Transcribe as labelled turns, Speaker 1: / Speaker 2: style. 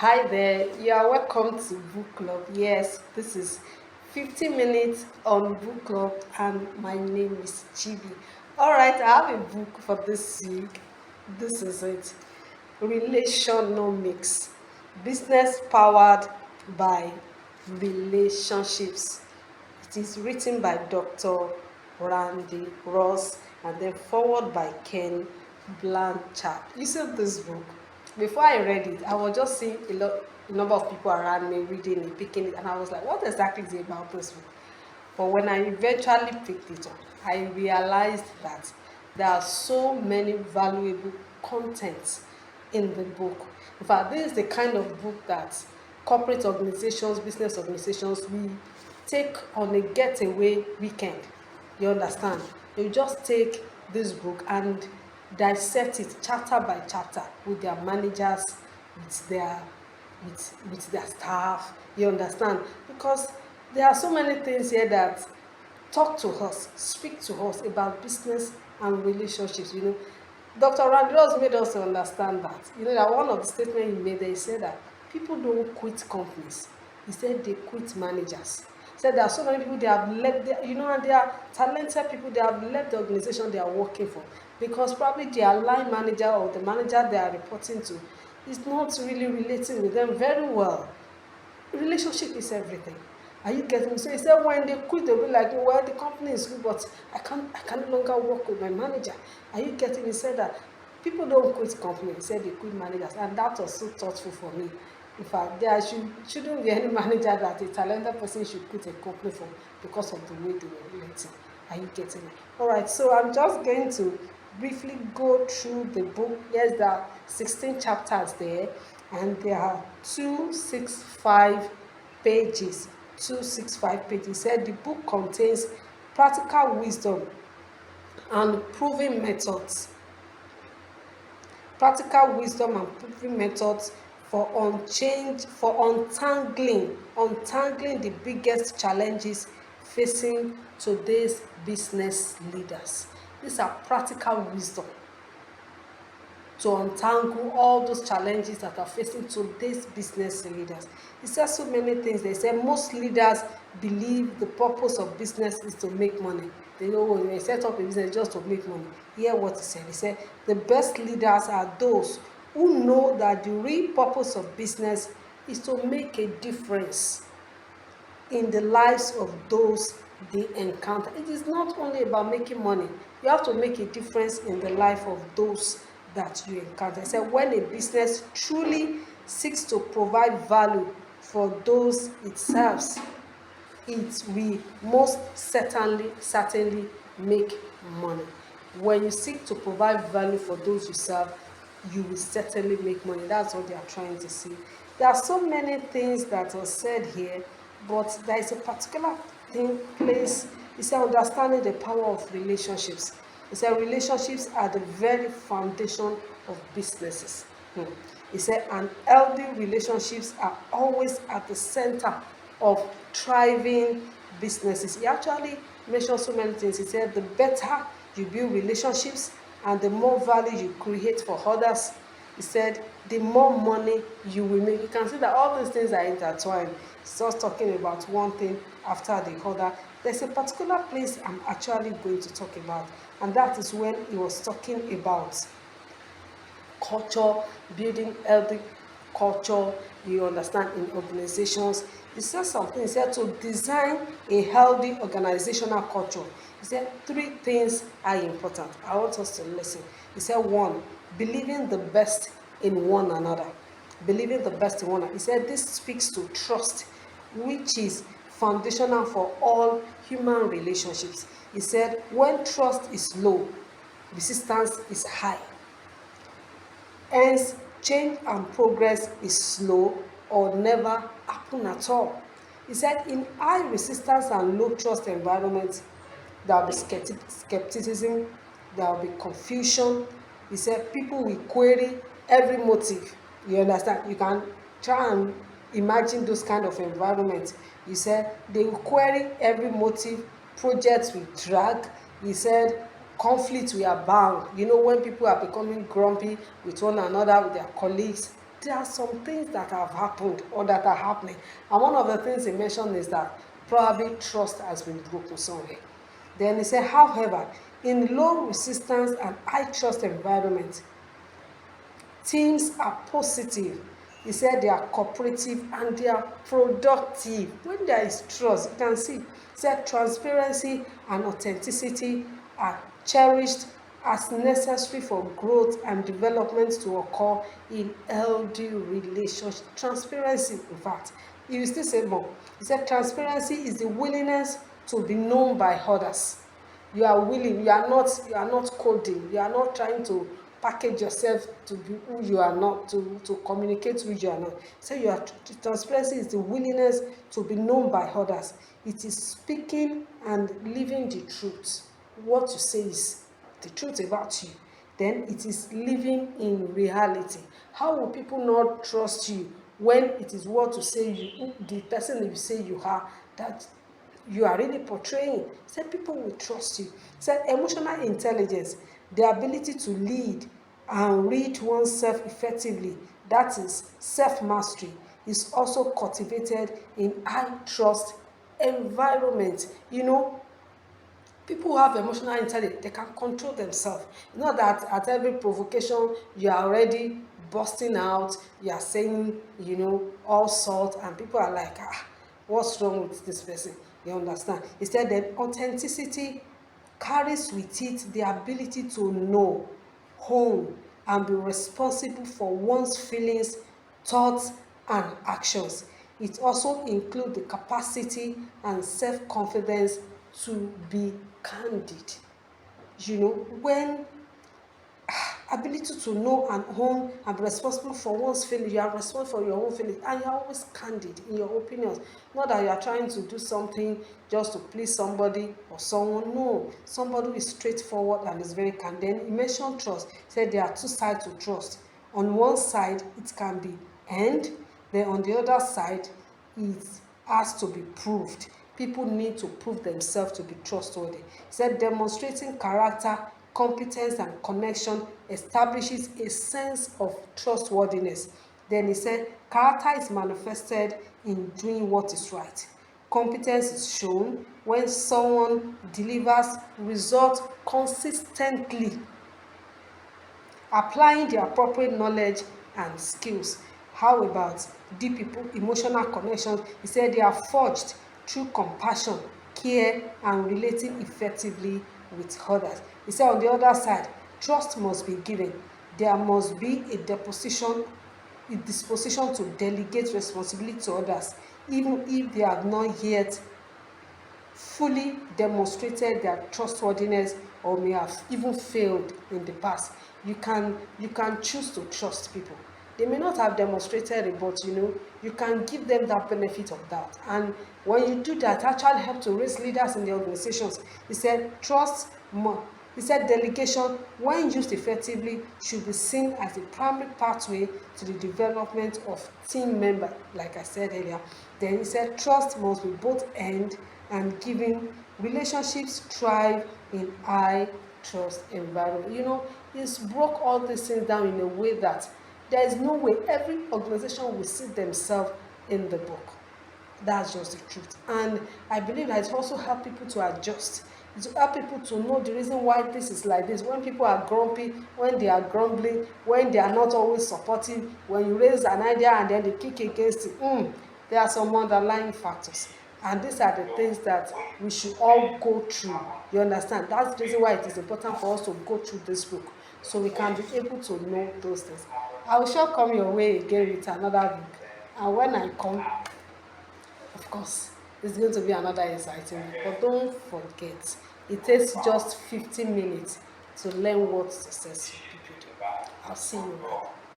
Speaker 1: Hi there, you are welcome to Book Club. Yes, this is 50 minutes on Book Club, and my name is Chibi. All right, I have a book for this week. This is it, Relationomics, Business Powered by Relationships. It is written by Dr. Randy Ross and then forward by Ken Blanchard. You see this book. Before I read it, I was just seeing a number of people around me reading it, picking it, and I was like, what exactly is it about this book? But when I eventually picked it up, I realized that there are so many valuable contents in the book. In fact, this is the kind of book that corporate organizations, business organizations, we take on a getaway weekend. You understand? You just take this book and dissect it chapter by chapter with their managers, with their staff. You understand? Because there are so many things here that talk to us, speak to us about business and relationships. Dr. Randros made us understand that. That one of the statements he made there, he said that people don't quit companies. He said they quit managers. He said there are so many people they have left, and they are talented people, they have left the organization they are working for because probably their line manager or the manager they are reporting to is not really relating with them very well. Relationship is everything. Are you getting me? So he said when they quit, they'll be like, well, the company is good, but I can no longer work with my manager. Are you getting me? He said that people don't quit companies. He said they quit managers, and that was so thoughtful for me. In fact, shouldn't be any manager that a talented person should quit a company for because of the way they were relating. Are you getting me? All right, so I'm just going to briefly go through the book. Yes, there are 16 chapters there, and there are 265 pages. 265 pages. He said the book contains practical wisdom and proven methods. Practical wisdom and proven methods for untangling the biggest challenges facing today's business leaders. These are practical wisdom to untangle all those challenges that are facing today's business leaders. He says so many things. They say most leaders believe the purpose of business is to make money. They know when they set up a business just to make money. Hear what he said. He said the best leaders are those who know that the real purpose of business is to make a difference in the lives of those they encounter. It is not only about making money. You have to make a difference in the life of those that you encounter. I said when a business truly seeks to provide value for those it serves, it will most certainly make money. When you seek to provide value for those you serve, you will certainly make money. That's what they are trying to say. There are so many things that are said here, but there is a particular place. He said understanding the power of relationships. He said relationships are the very foundation of businesses. He said and healthy relationships are always at the center of thriving businesses. He actually mentioned so many things. He said the better you build relationships and the more value you create for others, he said the more money you will make. You can see that all these things are intertwined. It's just talking about one thing after the other. There's a particular place I'm actually going to talk about, and that is when he was talking about culture, building healthy culture, you understand, in organizations. He said something. He said to design a healthy organizational culture, he said three things are important. I want us to listen. He said one, believing the best in one another. Believing the best in one another. He said this speaks to trust, which is foundational for all human relationships. He said when trust is low, resistance is high. Hence, change and progress is slow or never happen at all. He said, in high resistance and low trust environments, there will be skepticism, there will be confusion. He said, people will query every motive. You understand? You can try and imagine those kind of environments. He said, they will query every motive, projects will drag. He said, conflict we are bound. When people are becoming grumpy with one another, with their colleagues, there are some things that have happened or that are happening. And one of the things he mentioned is that probably trust has been broken somewhere. Then he said, however, in low resistance and high trust environment, teams are positive. He said they are cooperative and they are productive. When there is trust, you can see, he said transparency and authenticity are cherished as necessary for growth and development to occur in healthy relationships. Transparency, in fact, he will still say more. He said transparency is the willingness to be known by others. You are willing, you are not coding, you are not trying to package yourself to be who you are not, to communicate who you are not. So transparency is the willingness to be known by others. It is speaking and living the truth. What you say is the truth about you. Then it is living in reality. How will people not trust you when it is what you say you, the person you say you are, that you are really portraying? Said people will trust you. Said emotional intelligence, the ability to lead and read oneself effectively, that is self-mastery, is also cultivated in high trust environment. You know, people who have emotional intelligence, they can control themselves. Not that at every provocation you are already busting out, you are saying, you know, all sorts, and people are like, what's wrong with this person? You understand? Instead, that authenticity carries with it the ability to know, own, and be responsible for one's feelings, thoughts, and actions. It also includes the capacity and self-confidence to be candid. You know, when ability to know and own and be responsible for one's feelings, you are responsible for your own feelings, and you are always candid in your opinions. Not that you are trying to do something just to please somebody or someone. No, somebody who is straightforward and is very candid. Then he mentioned trust. He said there are two sides to trust. On one side, it can be earned, then on the other side, it has to be proved. People need to prove themselves to be trustworthy. He said demonstrating character, competence, and connection establishes a sense of trustworthiness. Then he said character is manifested in doing what is right. Competence is shown when someone delivers results consistently, applying the appropriate knowledge and skills. How about deep emotional connections? He said they are forged through compassion, care, and relating effectively with others. He said on the other side, trust must be given. There must be a disposition to delegate responsibility to others, even if they have not yet fully demonstrated their trustworthiness or may have even failed in the past. You can choose to trust people. They may not have demonstrated it, but you know, you can give them that benefit of doubt. And when you do that, actually help to raise leaders in the organizations. He said trust more. He said delegation, when used effectively, should be seen as a primary pathway to the development of team members, like I said earlier. Then he said trust must be both earned and given. Relationships thrive in high trust environment. You know, he's broke all these things down in a way that there is no way every organization will see themselves in the book. That's just the truth. And I believe that it also helps people to adjust. To help people to know the reason why this is like this. When people are grumpy, when they are grumbling, when they are not always supportive, when you raise an idea and then they kick against it, there are some underlying factors. And these are the things that we should all go through. You understand? That's the reason why it is important for us to go through this book, so we can be able to know those things. I will sure come your way again with another book. And when I come, of course, it's going to be another exciting book. But don't forget, it takes just 15 minutes to learn what successful people do. I'll see you later.